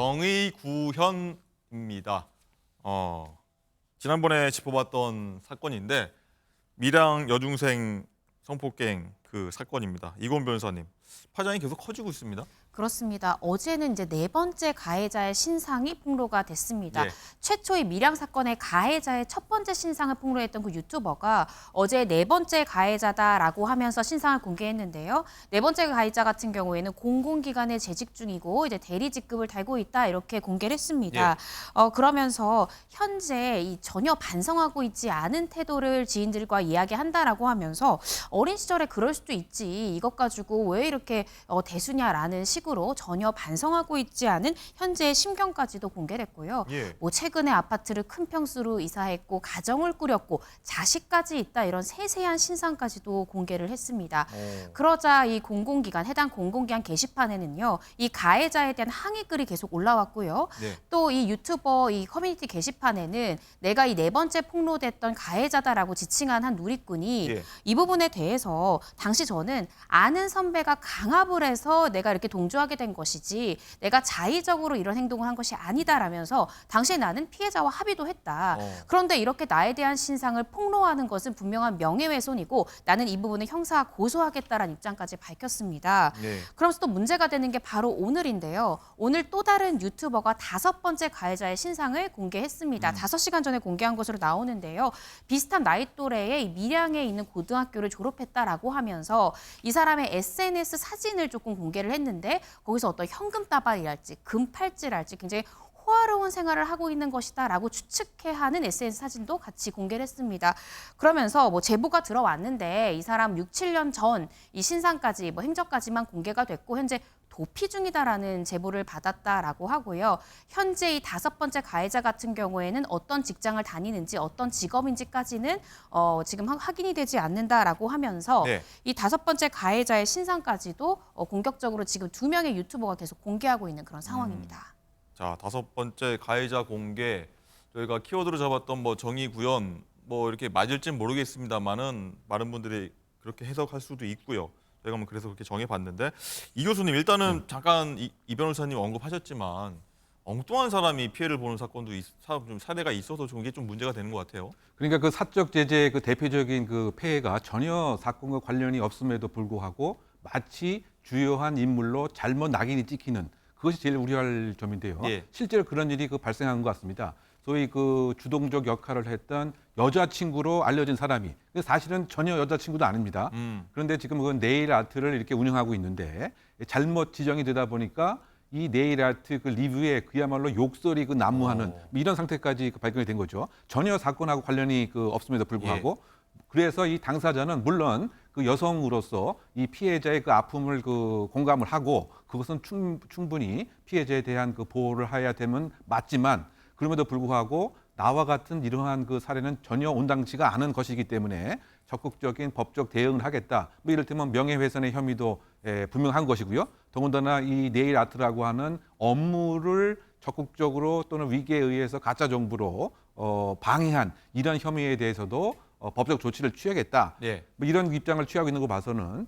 정의구현입니다. 지난번에 짚어봤던 사건인데 밀양 여중생 성폭행 그 사건입니다. 이건 변호사님, 파장이 계속 커지고 있습니다. 그렇습니다. 어제는 이제 네 번째 가해자의 신상이 폭로가 됐습니다. 예. 최초의 밀양 사건의 가해자의 첫 번째 신상을 폭로했던 그 유튜버가 어제 네 번째 가해자다라고 하면서 신상을 공개했는데요. 네 번째 가해자 같은 경우에는 공공기관에 재직 중이고 이제 대리 직급을 달고 있다 이렇게 공개를 했습니다. 예. 그러면서 현재 이 전혀 반성하고 있지 않은 태도를 지인들과 이야기한다라고 하면서 어린 시절에 그럴 수도 있지 이것 가지고 왜 이렇게 대수냐라는 식으로 전혀 반성하고 있지 않은 현재의 심경까지도 공개를 했고요. 예. 뭐 최근에 아파트를 큰 평수로 이사했고 가정을 꾸렸고 자식까지 있다 이런 세세한 신상까지도 공개를 했습니다. 그러자 이 공공기관 해당 공공기관 게시판에는요. 이 가해자에 대한 항의 글이 계속 올라왔고요. 네. 또 이 유튜버 이 커뮤니티 게시판에는 내가 이 네 번째 폭로됐던 가해자다라고 지칭한 한 누리꾼이 예. 이 부분에 대해서 당시 저는 아는 선배가 강압을 해서 내가 이렇게 동조하게 된 것이지 내가 자의적으로 이런 행동을 한 것이 아니다라면서 당시에 나는 피해자와 합의도 했다. 그런데 이렇게 나에 대한 신상을 폭로하는 것은 분명한 명예훼손이고 나는 이 부분을 형사 고소하겠다라는 입장까지 밝혔습니다. 네. 그러면서 또 문제가 되는 게 바로 오늘인데요. 오늘 또 다른 유튜버가 다섯 번째 가해자의 신상을 공개했습니다. 5시간 전에 공개한 것으로 나오는데요. 비슷한 나이 또래의 이 밀양에 있는 고등학교를 졸업했다라고 하면서 이 사람의 SNS 사진을 조금 공개를 했는데 거기서 어떤 현금 따발이랄지 금팔찌랄지 굉장히 호화로운 생활을 하고 있는 것이다라고 추측해 하는 SNS 사진도 같이 공개를 했습니다. 그러면서 뭐 제보가 들어왔는데 이 사람 6, 7년 전 이 신상까지 뭐 행적까지만 공개가 됐고 현재 도피 중이다라는 제보를 받았다라고 하고요. 현재 이 다섯 번째 가해자 같은 경우에는 어떤 직장을 다니는지 어떤 직업인지까지는 지금 확인이 되지 않는다라고 하면서 네. 이 다섯 번째 가해자의 신상까지도 공격적으로 지금 2명의 유튜버가 계속 공개하고 있는 그런 상황입니다. 자, 다섯 번째 가해자 공개. 저희가 키워드로 잡았던 뭐 정의구현 뭐 이렇게 맞을진 모르겠습니다만은 많은 분들이 그렇게 해석할 수도 있고요. 저희가 뭐 그래서 그렇게 정해봤는데 이 교수님 일단은 잠깐 이 변호사님 언급하셨지만 엉뚱한 사람이 피해를 보는 사건도 좀 사례가 있어서 좀 이게 좀 문제가 되는 것 같아요. 그러니까 그 사적 제재의 그 대표적인 그 폐해가 전혀 사건과 관련이 없음에도 불구하고 마치 주요한 인물로 잘못 낙인이 찍히는 그것이 제일 우려할 점인데요. 예. 실제로 그런 일이 그 발생한 것 같습니다. 소위 그 주동적 역할을 했던 여자친구로 알려진 사람이 사실은 전혀 여자친구도 아닙니다. 그런데 지금 그 네일 아트를 이렇게 운영하고 있는데 잘못 지정이 되다 보니까 이 네일 아트 그 리뷰에 그야말로 욕설이 그 난무하는 뭐 이런 상태까지 발견이 된 거죠. 전혀 사건하고 관련이 그 없음에도 불구하고 그래서 이 당사자는 물론 그 여성으로서 이 피해자의 그 아픔을 그 공감을 하고 그것은 충분히 피해자에 대한 그 보호를 해야 되면 맞지만 그럼에도 불구하고 나와 같은 이러한 그 사례는 전혀 온당치가 않은 것이기 때문에 적극적인 법적 대응을 하겠다. 뭐 이를테면 명예훼손의 혐의도 분명한 것이고요. 더군다나 이 네일 아트라고 하는 업무를 적극적으로 또는 위계에 의해서 가짜 정보로 방해한 이런 혐의에 대해서도 법적 조치를 취하겠다. 예. 뭐 이런 입장을 취하고 있는 거 봐서는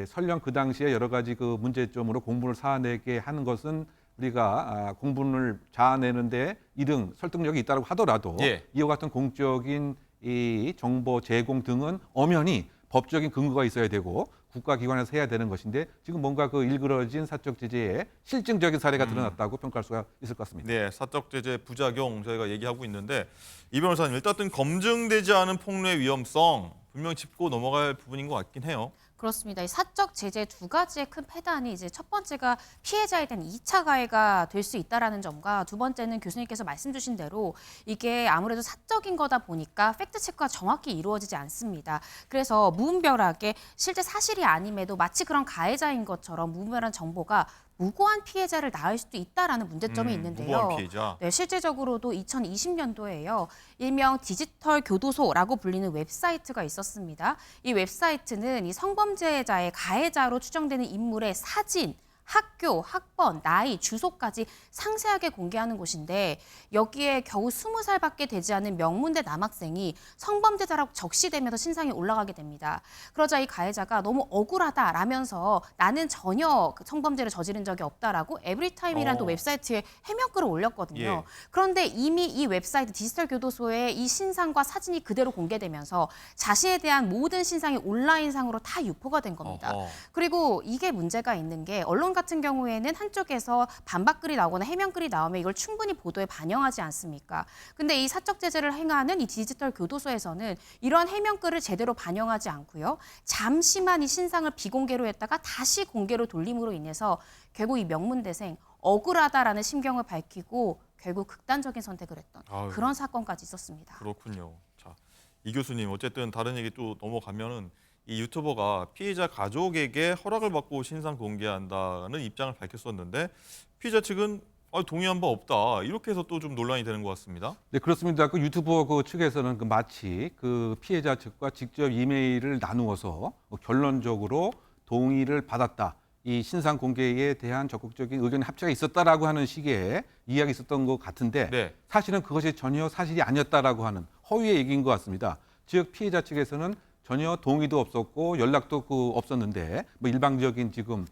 설령 그 당시에 여러 가지 그 문제점으로 공분을 사내게 하는 것은 우리가 공분을 자아내는데 이등 설득력이 있다고 하더라도 이와 같은 공적인 이 정보 제공 등은 엄연히 법적인 근거가 있어야 되고 국가기관에서 해야 되는 것인데 지금 뭔가 그 일그러진 사적 제재에 실증적인 사례가 드러났다고 평가할 수가 있을 것 같습니다. 네, 사적 제재 부작용 저희가 얘기하고 있는데 이 변호사님 일단 검증되지 않은 폭로의 위험성 분명 짚고 넘어갈 부분인 것 같긴 해요. 그렇습니다. 이 사적 제재 두 가지의 큰 폐단이 이제 첫 번째가 피해자에 대한 2차 가해가 될 수 있다라는 점과 두 번째는 교수님께서 말씀 주신 대로 이게 아무래도 사적인 거다 보니까 팩트 체크가 정확히 이루어지지 않습니다. 그래서 무분별하게 실제 사실이 아님에도 마치 그런 가해자인 것처럼 무분별한 정보가 무고한 피해자를 낳을 수도 있다라는 문제점이 있는데요. 무고한 피해자. 네, 실제적으로도 2020년도에요. 일명 디지털 교도소라고 불리는 웹사이트가 있었습니다. 이 웹사이트는 이 성범죄자의 가해자로 추정되는 인물의 사진, 학교, 학번, 나이, 주소까지 상세하게 공개하는 곳인데 여기에 겨우 20살밖에 되지 않은 명문대 남학생이 성범죄자라고 적시되면서 신상이 올라가게 됩니다. 그러자 이 가해자가 너무 억울하다라면서 나는 전혀 성범죄를 저지른 적이 없다라고 에브리타임이라는 또 웹사이트에 해명글을 올렸거든요. 예. 그런데 이미 이 웹사이트 디지털 교도소에 이 신상과 사진이 그대로 공개되면서 자신에 대한 모든 신상이 온라인상으로 다 유포가 된 겁니다. 어허. 그리고 이게 문제가 있는 게 언론 같은 경우에는 한쪽에서 반박글이 나오거나 해명글이 나오면 이걸 충분히 보도에 반영하지 않습니까? 근데 이 사적 제재를 행하는 이 디지털 교도소에서는 이러한 해명글을 제대로 반영하지 않고요. 잠시만 이 신상을 비공개로 했다가 다시 공개로 돌림으로 인해서 결국 이 명문대생 억울하다라는 심경을 밝히고 결국 극단적인 선택을 했던 아유. 그런 사건까지 있었습니다. 그렇군요. 자, 이 교수님 어쨌든 다른 얘기 또 넘어가면은 이 유튜버가 피해자 가족에게 허락을 받고 신상 공개한다는 입장을 밝혔었는데 피해자 측은 동의한 바 없다 이렇게 해서 또 좀 논란이 되는 것 같습니다. 네, 그렇습니다. 그 유튜버 그 측에서는 마치 그 피해자 측과 직접 이메일을 나누어서 결론적으로 동의를 받았다. 이 신상 공개에 대한 적극적인 의견 합체가 있었다라고 하는 식의 이야기 있었던 것 같은데 네. 사실은 그것이 전혀 사실이 아니었다라고 하는 허위의 얘기인 것 같습니다. 즉 피해자 측에서는 전혀 동의도 없었고 연락도 없었는데 뭐 일방적인 지금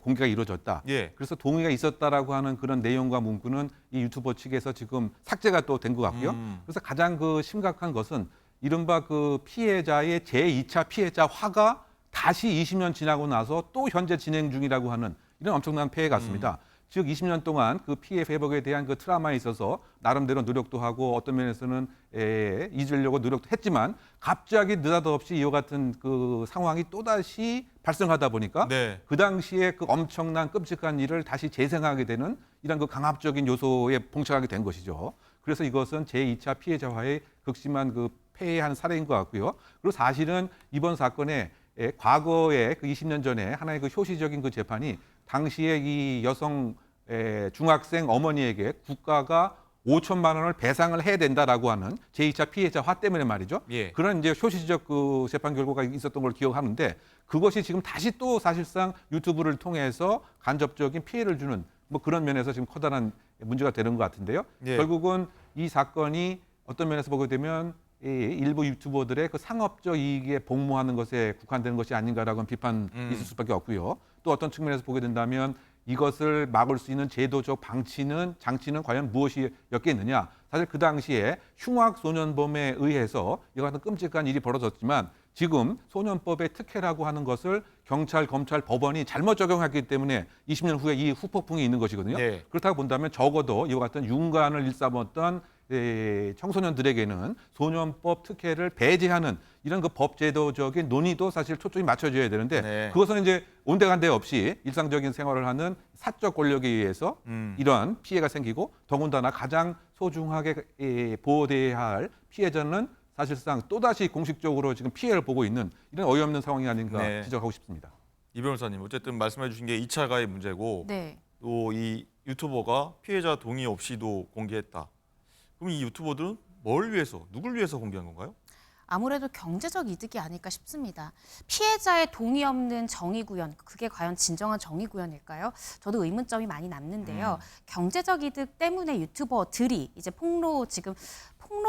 공개가 이루어졌다. 예. 그래서 동의가 있었다라고 하는 그런 내용과 문구는 이 유튜버 측에서 지금 삭제가 또 된 것 같고요. 그래서 가장 그 심각한 것은 이른바 그 피해자의 제2차 피해자화가 다시 20년 지나고 나서 또 현재 진행 중이라고 하는 이런 엄청난 폐해 같습니다. 즉 20년 동안 그 피해 회복에 대한 그 트라우마에 있어서 나름대로 노력도 하고 어떤 면에서는 잊으려고 노력도 했지만 갑자기 느닷없이 이와 같은 그 상황이 또다시 발생하다 보니까 네. 그 당시에 그 엄청난 끔찍한 일을 다시 재생하게 되는 이런 그 강압적인 요소에 봉착하게 된 것이죠. 그래서 이것은 제2차 피해자화의 극심한 그 폐해한 사례인 것 같고요. 그리고 사실은 이번 사건에 과거에 그 20년 전에 하나의 그 효시적인 그 재판이 당시에 이 여성 중학생 어머니에게 국가가 5천만 원을 배상을 해야 된다라고 하는 제2차 피해자화 때문에 말이죠. 예. 그런 이제 효시적 그 재판 결과가 있었던 걸 기억하는데 그것이 지금 다시 또 사실상 유튜브를 통해서 간접적인 피해를 주는 뭐 그런 면에서 지금 커다란 문제가 되는 것 같은데요. 예. 결국은 이 사건이 어떤 면에서 보게 되면 이 일부 유튜버들의 그 상업적 이익에 복무하는 것에 국한되는 것이 아닌가라고 하는 비판이 있을 수밖에 없고요. 또 어떤 측면에서 보게 된다면 이것을 막을 수 있는 제도적 장치는 과연 무엇이었겠느냐. 사실 그 당시에 흉악소년범에 의해서 이와 같은 끔찍한 일이 벌어졌지만 지금 소년법의 특혜라고 하는 것을 경찰, 검찰, 법원이 잘못 적용했기 때문에 20년 후에 이 후폭풍이 있는 것이거든요. 네. 그렇다고 본다면 적어도 이와 같은 윤관을 일삼았던 청소년들에게는 소년법 특혜를 배제하는 이런 그 법제도적인 논의도 사실 초점이 맞춰져야 되는데 네. 그것은 이제 온데간데 없이 일상적인 생활을 하는 사적 권력에 의해서 이러한 피해가 생기고 더군다나 가장 소중하게 보호돼야 할 피해자는 사실상 또다시 공식적으로 지금 피해를 보고 있는 이런 어이없는 상황이 아닌가 네. 지적하고 싶습니다. 이 변호사님 어쨌든 말씀해 주신 게 2차 가해 문제고 네. 또 이 유튜버가 피해자 동의 없이도 공개했다. 그럼 이 유튜버들은 뭘 위해서, 누굴 위해서 공개한 건가요? 아무래도 경제적 이득이 아닐까 싶습니다. 피해자의 동의 없는 정의 구현, 그게 과연 진정한 정의 구현일까요? 저도 의문점이 많이 남는데요. 경제적 이득 때문에 유튜버들이 이제 폭로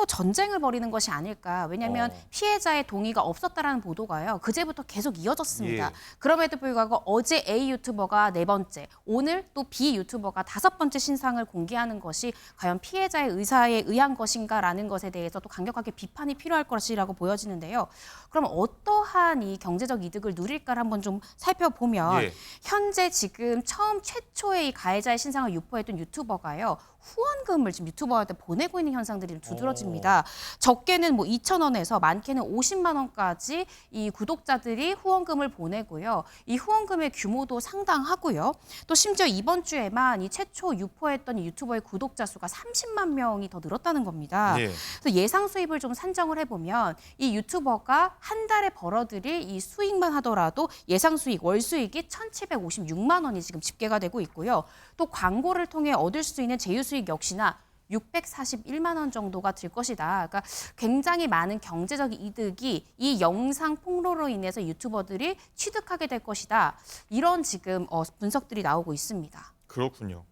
전쟁을 벌이는 것이 아닐까. 왜냐하면 피해자의 동의가 없었다라는 보도가요. 그제부터 계속 이어졌습니다. 예. 그럼에도 불구하고 어제 A 유튜버가 4번째, 오늘 또 B 유튜버가 5번째 신상을 공개하는 것이 과연 피해자의 의사에 의한 것인가라는 것에 대해서 또 강력하게 비판이 필요할 것이라고 보여지는데요. 그럼 어떠한 이 경제적 이득을 누릴까를 한번 좀 살펴보면 예. 현재 지금 최초의 이 가해자의 신상을 유포했던 유튜버가요. 후원금을 지금 유튜버한테 보내고 있는 현상들이 두드러집니다. 적게는 뭐 2,000원에서 많게는 50만 원까지 이 구독자들이 후원금을 보내고요. 이 후원금의 규모도 상당하고요. 또 심지어 이번 주에만 이 최초 유포했던 이 유튜버의 구독자 수가 30만 명이 더 늘었다는 겁니다. 예. 그래서 예상 수입을 좀 산정을 해보면 이 유튜버가 한 달에 벌어들일 이 수익만 하더라도 예상 수익, 월 수익이 1,756만 원이 지금 집계가 되고 있고요. 또 광고를 통해 얻을 수 있는 제휴 수익 역시나 641만 원 정도가 들 것이다. 그러니까 굉장히 많은 경제적 이득이 이 영상 폭로로 인해서 유튜버들이 취득하게 될 것이다. 이런 지금 분석들이 나오고 있습니다. 그렇군요.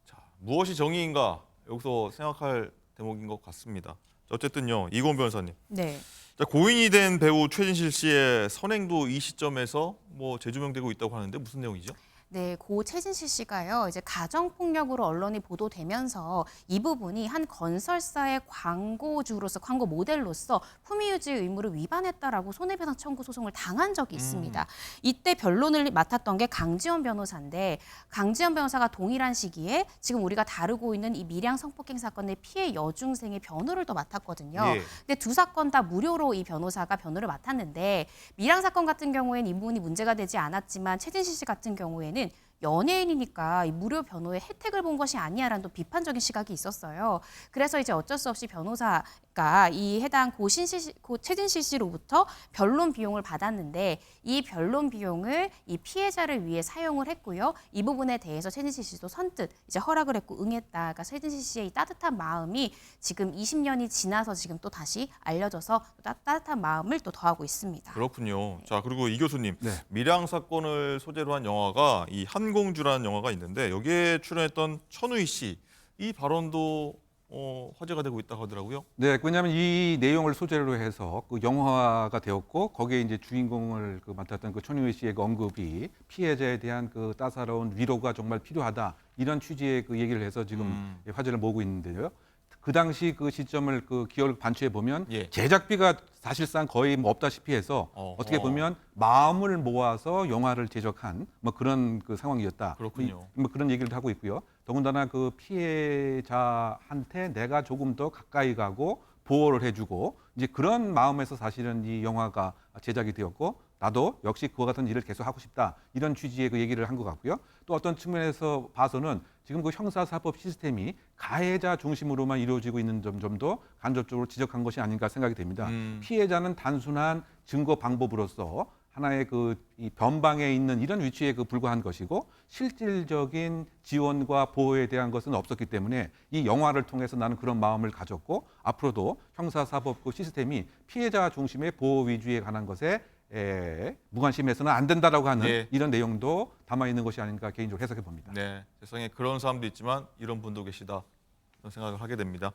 자, 무엇이 정의인가 여기서 생각할 대목인 것 같습니다. 어쨌든요, 이건 변호사님. 네. 자, 고인이 된 배우 최진실 씨의 선행도 이 시점에서 뭐 재조명되고 있다고 하는데 무슨 내용이죠? 네, 고 최진실 씨가요, 이제 가정폭력으로 언론이 보도되면서 이 부분이 한 건설사의 광고주로서, 광고 모델로서 품위유지 의무를 위반했다라고 손해배상 청구 소송을 당한 적이 있습니다. 이때 변론을 맡았던 게 강지원 변호사인데, 강지원 변호사가 동일한 시기에 지금 우리가 다루고 있는 이 밀양 성폭행 사건의 피해 여중생의 변호를 또 맡았거든요. 예. 근데 두 사건 다 무료로 이 변호사가 변호를 맡았는데, 밀양 사건 같은 경우에는 이 부분이 문제가 되지 않았지만 최진실 씨 같은 경우에는 연예인이니까 이 무료 변호의 혜택을 본 것이 아니야라는 또 비판적인 시각이 있었어요. 그래서 이제 어쩔 수 없이 변호사가 이 해당 고 최진실 씨로부터 변론 비용을 받았는데 이 변론 비용을 이 피해자를 위해 사용을 했고요. 이 부분에 대해서 최진실 씨도 선뜻 이제 허락을 했고 응했다. 그러니까 최진실 씨의 이 따뜻한 마음이 지금 20년이 지나서 지금 또 다시 알려져서 따뜻한 마음을 또 더하고 있습니다. 그렇군요. 자, 그리고 이 교수님, 네. 밀양 사건을 소재로 한 영화가 이 한공주라는 영화가 있는데 여기에 출연했던 천우희 씨, 이 발언도 화제가 되고 있다고 하더라고요. 네, 왜냐하면 이 내용을 소재로 해서 그 영화가 되었고 거기에 이제 주인공을 맡았던 그 천유희 씨의 그 언급이 피해자에 대한 그 따사로운 위로가 정말 필요하다 이런 취지의 그 얘기를 해서 지금 화제를 모으고 있는데요. 그 당시 그 시점을 그 기억을 반추해 보면 예. 제작비가 사실상 거의 뭐 없다시피 해서 어떻게 보면 마음을 모아서 영화를 제작한 뭐 그런 그 상황이었다. 그렇군요. 뭐 그런 얘기를 하고 있고요. 더군다나 그 피해자한테 내가 조금 더 가까이 가고 보호를 해주고 이제 그런 마음에서 사실은 이 영화가 제작이 되었고 나도 역시 그와 같은 일을 계속 하고 싶다 이런 취지의 그 얘기를 한 것 같고요. 또 어떤 측면에서 봐서는 지금 그 형사사법 시스템이 가해자 중심으로만 이루어지고 있는 점도 간접적으로 지적한 것이 아닌가 생각이 됩니다. 피해자는 단순한 증거 방법으로서 하나의 그 이 변방에 있는 이런 위치에 그 불과한 것이고 실질적인 지원과 보호에 대한 것은 없었기 때문에 이 영화를 통해서 나는 그런 마음을 가졌고 앞으로도 형사사법 그 시스템이 피해자 중심의 보호 위주에 관한 것에 무관심해서는 안 된다라고 하는 네. 이런 내용도 담아 있는 것이 아닌가 개인적으로 해석해 봅니다. 네, 세상에 그런 사람도 있지만 이런 분도 계시다. 그런 생각을 하게 됩니다.